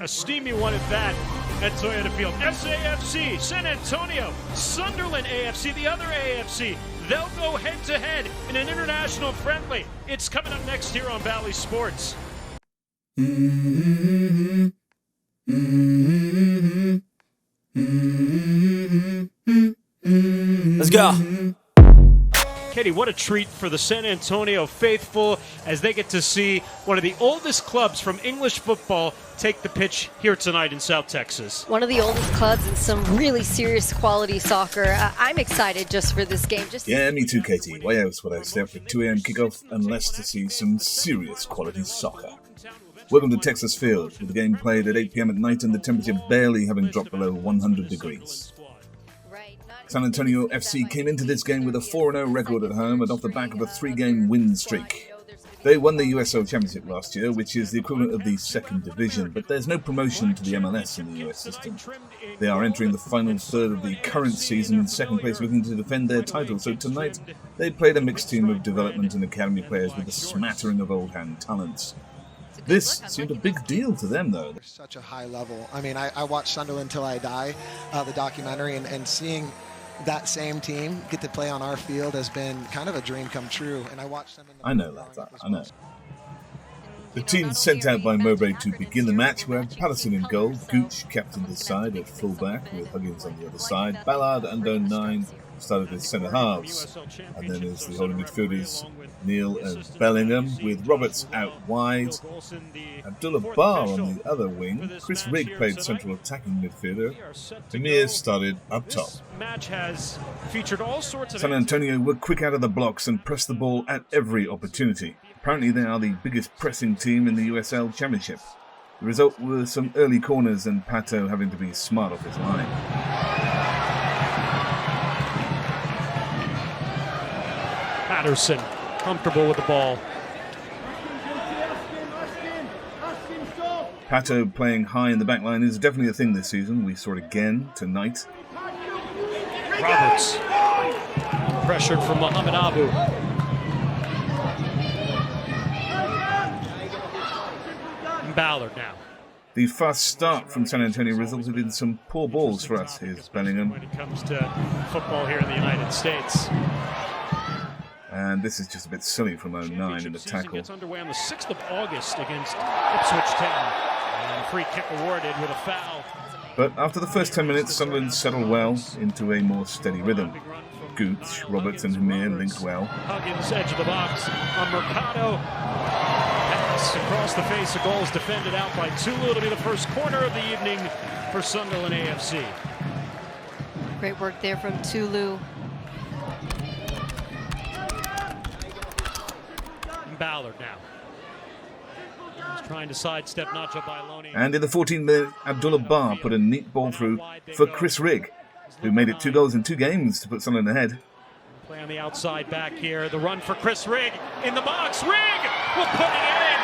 A steamy one at that at Toyota Field. SAFC, San Antonio, Sunderland AFC, the other AFC. They'll go head-to-head in an international friendly. It's coming up next here on Valley Sports. Let's go. Katie, what a treat for the San Antonio faithful as they get to see one of the oldest clubs from English football take the pitch here tonight in South Texas. One of the oldest clubs in some really serious quality soccer. I'm excited just for this game. Yeah, me too, Katie. Why else would I stay up for 2 a.m. kickoff unless to see some serious quality soccer? Welcome to Texas Field, with the game played at 8 p.m. at night and the temperature barely having dropped below 100 degrees. San Antonio FC came into this game with a 4-0 record at home and off the back of a 3-game win streak. They won the USL Championship last year, which is the equivalent of the second division, but there's no promotion to the MLS in the US system. They are entering the final third of the current season in second place, looking to defend their title, so tonight they played a mixed team of development and academy players with a smattering of old-hand talents. This seemed a big deal to them, though. There's such a high level. I mean, I watched Sunderland Till I Die, the documentary, and seeing that same team get to play on our field has been kind of a dream come true. And I watched them. I know that. I know. The team sent out by Mowbray to begin the match were Patterson in goal, Gooch captained the side at fullback with Huggins on the other side, Ballard and 09 started as centre halves, and then as the holding midfielders Neal and Bellingham, with Roberts out wide, Abdoullah Ba on the other wing, Chris Rigg played central attacking midfielder, Hemir started up top. San Antonio were quick out of the blocks and pressed the ball at every opportunity. Apparently they are the biggest pressing team in the USL Championship. The result was some early corners and Pato having to be smart off his line. Patterson, comfortable with the ball. Pato playing high in the back line is definitely a thing this season. We saw it again tonight. Roberts, pressured from Mohamed Abu. Ballard now. The fast start from San Antonio resulted in some poor balls for us. Here's Bellingham. When it comes to football here in the United States. And this is just a bit silly from 09 in the tackle. Gets underway on the 6th of August against Ipswich Town. And a free kick awarded with a foul. But after the first 10 minutes, Sunderland settled well into a more steady rhythm. Gooch, Roberts and Hemir linked well. Huggins, edge of the box on Mercado. Pass across the face of goals defended out by Tulu. It'll be the first corner of the evening for Sunderland AFC. Great work there from Tulu. Ballard now. He's trying to sidestep Nacho Bailoni. And in the 14th minute, Abdoullah Ba put a neat ball through for Chris Rigg, who made it 2 goals in 2 games to put Sunderland ahead. Play on the outside back here. The run for Chris Rigg in the box. Rigg will put it in.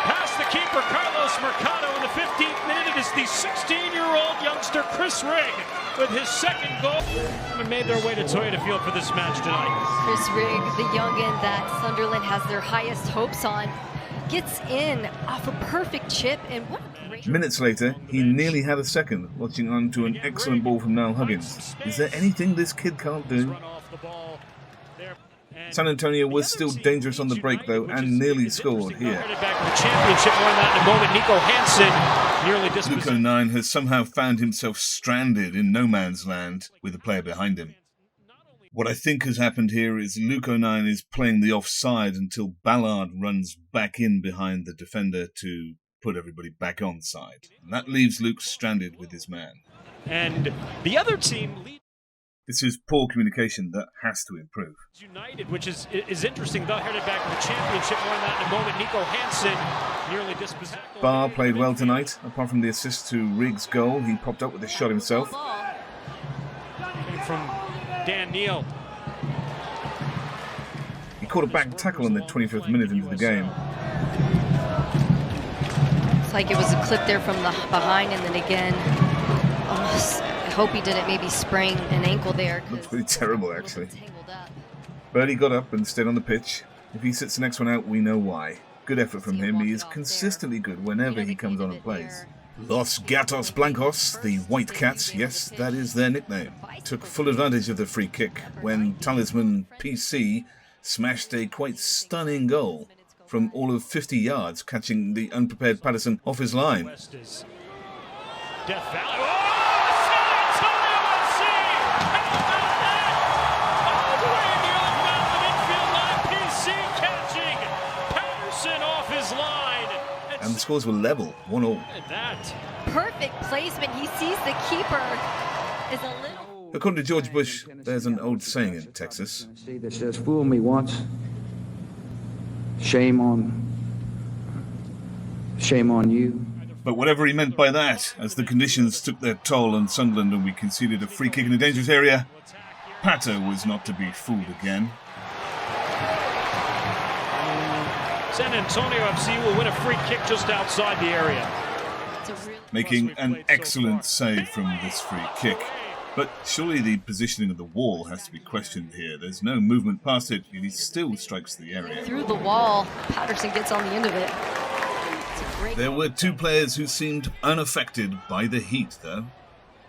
Past the keeper, Carlos Mercado in the 15th minute. It is the 16-year-old youngster Chris Rigg with his second goal. And made their way to Toyota Field for this match tonight. Chris Rigg, the youngin that Sunderland has their highest hopes on, gets in off a perfect chip, and what a great... Minutes later, he nearly had a second, watching on to an excellent ball from Niall Huggins. Is there anything this kid can't do? San Antonio was still dangerous on the break, though, and nearly scored here. Luke 09 has somehow found himself stranded in no man's land with a player behind him. What I think has happened here is Luke 09 is playing the offside until Ballard runs back in behind the defender to put everybody back onside. And that leaves Luke stranded with his man. And the other team... This is poor communication that has to improve. United, which is interesting. They're headed back to the championship. More on that in a moment. Nico Hansen nearly dispossessed. Ba played well tonight. Apart from the assist to Rigg's goal, he popped up with a shot himself. From Dan Neal. He caught a back tackle in the 25th minute into the game. It's like it was a clip there from the behind, and then again, I hope he didn't maybe sprain an ankle there. Looked pretty terrible, actually. But he got up and stayed on the pitch. If he sits the next one out, we know why. Good effort from him. He is consistently good whenever he comes on and plays. Los Gatos Blancos, the White Cats, yes, that is their nickname, took full advantage of the free kick when talisman PC smashed a quite stunning goal from all of 50 yards, catching the unprepared Patterson off his line. Death Valley. Oh, San Antonio FC! All the way in the off the midfield line. PC catching Patterson off his line. And the scores were level, 1-1. That Perfect placement. He sees the keeper is a little. According to George Bush, there's an old saying in Texas. See that says, "Fool me once, shame on you." But whatever he meant by that, as the conditions took their toll on Sunderland and we conceded a free kick in a dangerous area, Pato was not to be fooled again. San Antonio FC will win a free kick just outside the area. Making an excellent save from this free kick. But surely the positioning of the wall has to be questioned here. There's no movement past it, and he still strikes the area. Through the wall, Patterson gets on the end of it. There were two players who seemed unaffected by the heat, though.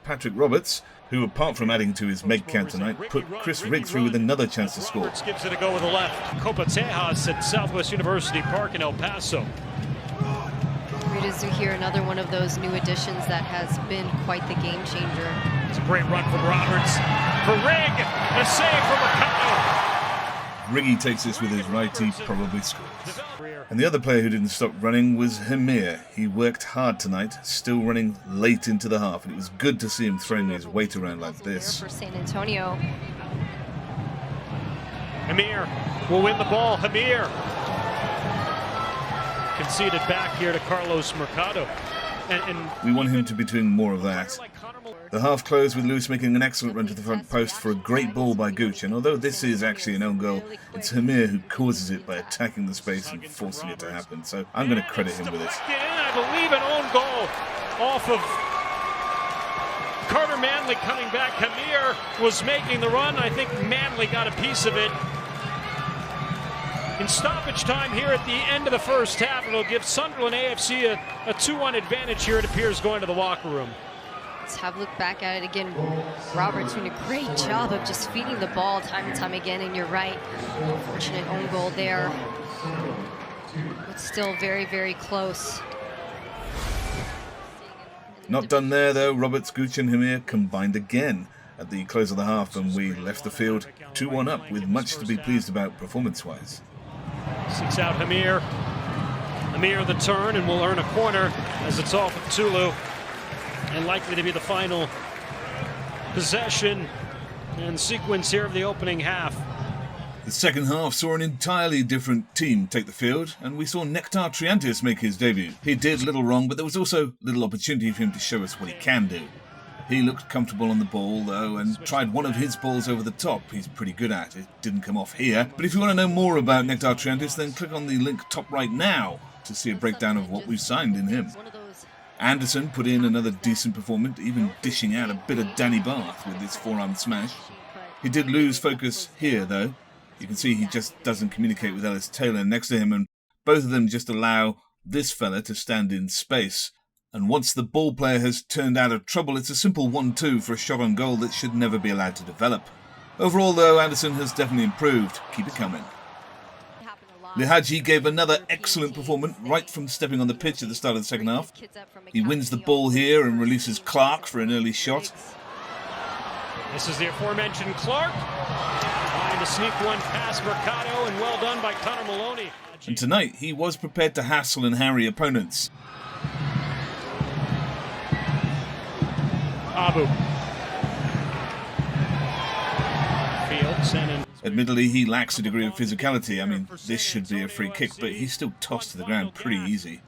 Patrick Roberts, who apart from adding to his meg count tonight, put Chris Rigg through with another chance to score. Roberts gives it a go with the left. Copa Tejas at Southwest University Park in El Paso. Rita Zuhir, another one of those new additions that has been quite the game changer. It's a great run from Roberts. For Rigg, a save from Mercado. Riggy takes this with his right, he probably scores. And the other player who didn't stop running was Hemir. He worked hard tonight, still running late into the half, and it was good to see him throwing his weight around like this. For San Antonio. Hemir will win the ball. Hemir conceded back here to Carlos Mercado. And we want him to be doing more of that. The half closed with Luis making an excellent run to the front post for a great ball by Gooch, and although this is actually an own goal, it's Hemir who causes it by attacking the space and forcing it to happen, so I'm going to credit him with it. I believe an own goal off of Carter Manley coming back. Hemir was making the run. I think Manley got a piece of it. In stoppage time here at the end of the first half, it'll give Sunderland AFC a 2-1 advantage here, it appears, going to the locker room. Let's have a look back at it again. Roberts doing a great job of just feeding the ball time and time again, and you're right. Unfortunate own goal there. But still very, very close. Not done there, though. Roberts, Gooch and Hemir combined again at the close of the half, and we left the field 2-1 up with much to be pleased about performance-wise. Seeks out Hemir. Hemir the turn, and will earn a corner as it's off of Tulu. And likely to be the final possession and sequence here of the opening half. The second half saw an entirely different team take the field, and we saw Nectar Triantis make his debut. He did little wrong, but there was also little opportunity for him to show us what he can do. He looked comfortable on the ball, though, and tried one of his balls over the top. He's pretty good at it. Didn't come off here. But if you want to know more about Nectar Triantis, then click on the link top right now to see a breakdown of what we've signed in him. Anderson put in another decent performance, even dishing out a bit of Danny Bath with his forearm smash. He did lose focus here, though. You can see he just doesn't communicate with Ellis Taylor next to him, and both of them just allow this fella to stand in space. And once the ball player has turned out of trouble, it's a simple 1-2 for a shot on goal that should never be allowed to develop. Overall, though, Anderson has definitely improved. Keep it coming. Lihadji gave another excellent performance right from stepping on the pitch at the start of the second half. He wins the ball here and releases Clarke for an early shot. This is the aforementioned Clarke. Trying to sneak one past Mercado, and well done by Connor Maloney. And tonight, he was prepared to hassle and harry opponents. Abu. Fields and Admittedly, he lacks a degree of physicality. I mean, this should be a free kick, but he's still tossed to the ground pretty easy.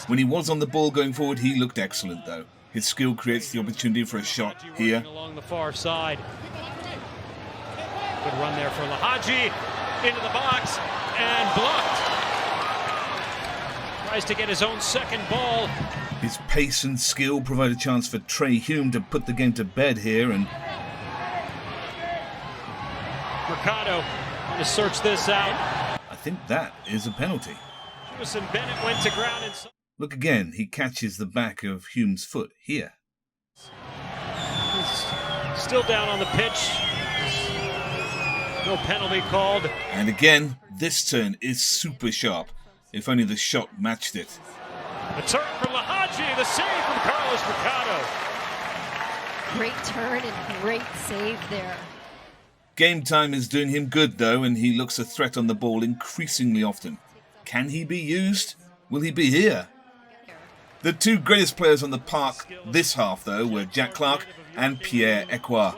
When he was on the ball going forward, he looked excellent, though. His skill creates the opportunity for a shot here. Along the far side. Good run there for Lihadji. Into the box and blocked. Tries to get his own second ball. His pace and skill provide a chance for Trai Hume to put the game to bed here, and Mercado To search this out. I think that is a penalty. Jewison Bennette went to ground. Look again, he catches the back of Hume's foot here. He's still down on the pitch. No penalty called. And again, this turn is super sharp. If only the shot matched it. The turn from Lihadji, the save from Carlos Mercado. Great turn and great save there. Game time is doing him good though, and he looks a threat on the ball increasingly often. Can he be used? Will he be here? The two greatest players on the park this half though were Jack Clarke and Pierre Ekwah.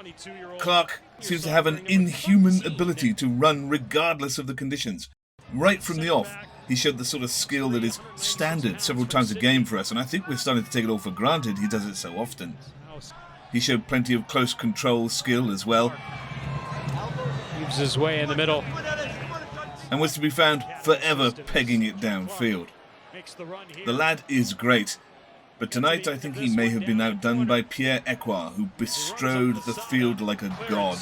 Clarke seems to have an inhuman ability to run regardless of the conditions. Right from the off, he showed the sort of skill that is standard several times a game for us, and I think we're starting to take it all for granted. He does it so often. He showed plenty of close control skill as well. Weaves his way in the middle. And was to be found forever pegging it downfield. The lad is great, but tonight I think he may have been outdone by Pierre Ekwah, who bestrode the field like a god.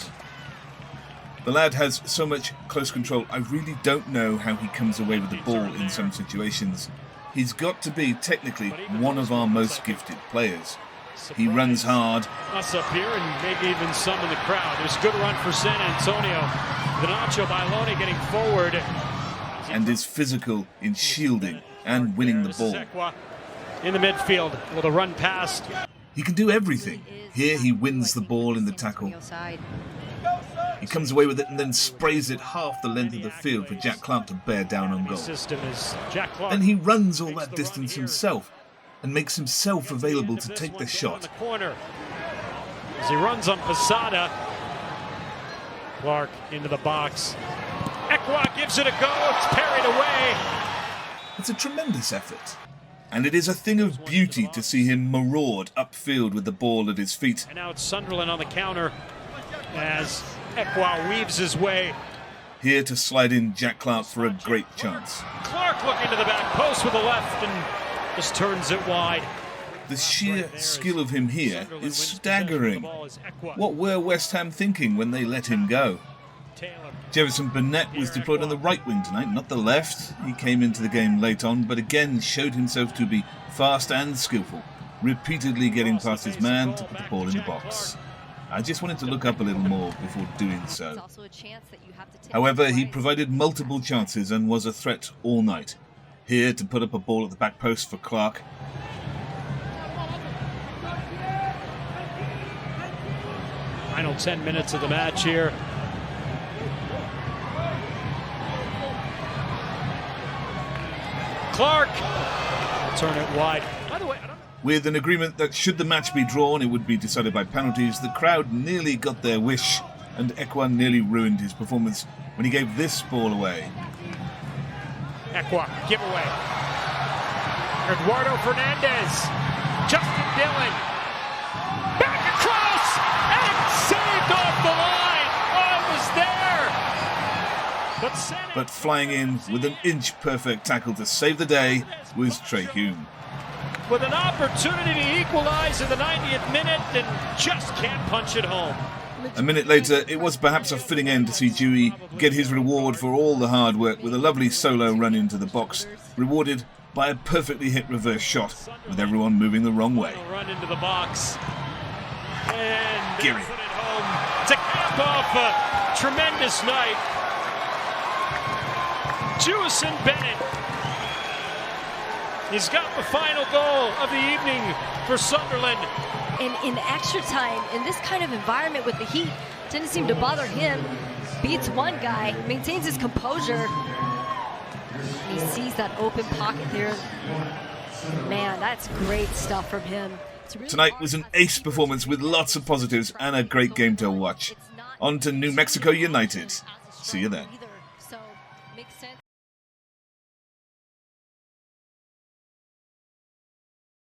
The lad has so much close control, I really don't know how he comes away with the ball in some situations. He's got to be, technically, one of our most gifted players. He runs hard. Us up here and maybe even some in the crowd. There's a good run for San Antonio. Vinacio Bailoni getting forward. And is physical in shielding and winning the ball. Ekwah in the midfield with a run past. He can do everything. Here he wins the ball in the tackle. He comes away with it and then sprays it half the length of the field for Jack Clarke to bear down on goal. Then he runs all that distance himself and makes himself available to take the shot. As he runs on Posada, Clarke into the box. Ekwah gives it a go. It's parried away. It's a tremendous effort. And it is a thing of beauty to see him maraud upfield with the ball at his feet. And now it's Sunderland on the counter as Ekwah weaves his way. Here to slide in Jack Clarke for a great chance. Clarke looking to the back post with the left and just turns it wide. The sheer skill of him here is staggering. What were West Ham thinking when they let him go? Jewison Bennette was deployed on the right wing tonight, not the left. He came into the game late on, but again showed himself to be fast and skillful, repeatedly getting past his man to put the ball in the box. I just wanted to look up a little more before doing so. However, he provided multiple chances and was a threat all night. Here to put up a ball at the back post for Clarke. Final 10 minutes of the match here. Clarke will turn it wide. By the way, with an agreement that should the match be drawn, it would be decided by penalties, the crowd nearly got their wish, and Ekwah nearly ruined his performance when he gave this ball away. Ekwah, giveaway. Eduardo Fernandez. Justin Dillon. Back across and saved off the line. Oh, it was there. But flying in with an inch-perfect tackle to save the day was Trai Hume. With an opportunity to equalize in the 90th minute and just can't punch it home. A minute later, it was perhaps a fitting end to see Jewi get his reward for all the hard work with a lovely solo run into the box, rewarded by a perfectly hit reverse shot, with everyone moving the wrong way. Run into the box. And Geary. put it home to cap off a tremendous night. Jewison Bennette. He's got the final goal of the evening for Sunderland. And in extra time, in this kind of environment with the heat, didn't seem to bother him. Beats one guy, maintains his composure. And he sees that open pocket there. Man, that's great stuff from him. Really Tonight was an ace performance with lots of positives and a great game to watch. On to New Mexico United. See you then.